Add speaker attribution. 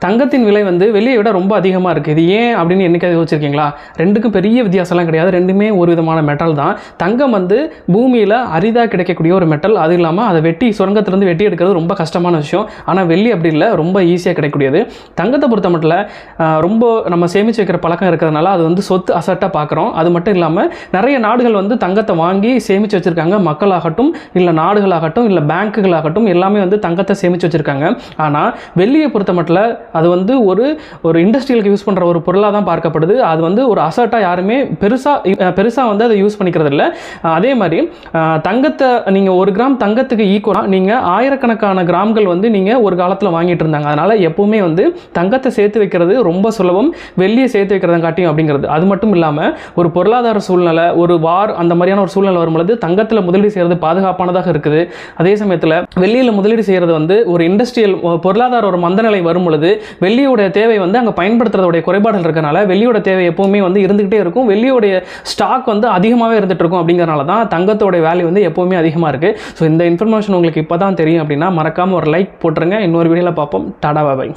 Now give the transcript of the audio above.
Speaker 1: தங்கத்தின் விலை வந்து வெள்ளியை விட ரொம்ப அதிகமாக இருக்குது. இது ஏன் அப்படின்னு என்னைக்காவது யோசிச்சிருக்கீங்களா? ரெண்டுக்கும் பெரிய வித்தியாசம்லாம் கிடையாது. ரெண்டுமே ஒரு விதமான மெட்டல் தான். தங்கம் வந்து பூமியில் அரிதாக கிடைக்கக்கூடிய ஒரு மெட்டல். அது இல்லாமல் அதை சுரங்கத்திலேருந்து வெட்டி எடுக்கிறது ரொம்ப கஷ்டமான விஷயம். ஆனால் வெள்ளி அப்படி இல்லை, ரொம்ப ஈஸியாக கிடைக்கக்கூடியது. தங்கத்தை பொறுத்த மட்டும் ரொம்ப நம்ம சேமித்து வைக்கிற பழக்கம் இருக்கிறதுனால அது வந்து சொத்து அசட்டாக பார்க்குறோம். அது மட்டும் இல்லாமல் நிறைய நாடுகள் வந்து தங்கத்தை வாங்கி சேமித்து வச்சுருக்காங்க. மக்களாகட்டும், இல்லை நாடுகளாகட்டும், இல்லை பேங்க்குகளாகட்டும், எல்லாமே வந்து தங்கத்தை சேமித்து வச்சுருக்காங்க. ஆனால் வெள்ளியை பொறுத்த மட்டும் அது வந்து ஒரு இண்டஸ்ட்ரியலுக்கு யூஸ் பண்ணுற ஒரு பொருளாக தான் பார்க்கப்படுது. அது வந்து ஒரு அசட்டாக யாருமே பெருசாக வந்து அதை யூஸ் பண்ணிக்கிறது இல்லை. அதே மாதிரி தங்கத்தை நீங்கள் 1 கிராம் தங்கத்துக்கு ஈக்குவலாக நீங்கள் ஆயிரக்கணக்கான கிராம்கள் வந்து நீங்கள் ஒரு காலத்தில் வாங்கிட்டு இருந்தாங்க. அதனால் எப்போவுமே வந்து தங்கத்தை சேர்த்து வைக்கிறது ரொம்ப சுலபம், வெள்ளியை சேர்த்து வைக்கிறத காட்டியும் அப்படிங்கிறது. அது மட்டும் இல்லாமல் ஒரு பொருளாதார சூழ்நிலை, ஒரு வார், அந்த மாதிரியான ஒரு சூழ்நிலை வரும்பொழுது தங்கத்தில் முதலீடு செய்கிறது பாதுகாப்பானதாக இருக்குது. அதே சமயத்தில் வெள்ளியில் முதலீடு செய்கிறது வந்து ஒரு இண்டஸ்ட்ரியல் பொருளாதார ஒரு மந்தநிலை வரும் பொழுது வெள்ளியோட தேவை வந்து அங்கே பயன்படுத்துறதோடைய குறைபாடுகள் இருக்கனால வெள்ளியோட தேவை எப்பவுமே வந்து இருந்துகிட்டே இருக்கும். வெள்ளியோடைய ஸ்டாக் வந்து அதிகமாகவே இருந்துட்டு இருக்கும். அப்படிங்கிறனால தான் தங்கத்தோட வேல்யூ வந்து எப்பவுமே அதிகமாக இருக்குது. ஸோ இந்த இன்ஃபர்மேஷன் உங்களுக்கு இப்போ தான் தெரியும் அப்படின்னா மறக்காமல் ஒரு லைக் போட்டுருங்க. இன்னொரு வீடியோவில் பார்ப்போம். டாடா பாய்.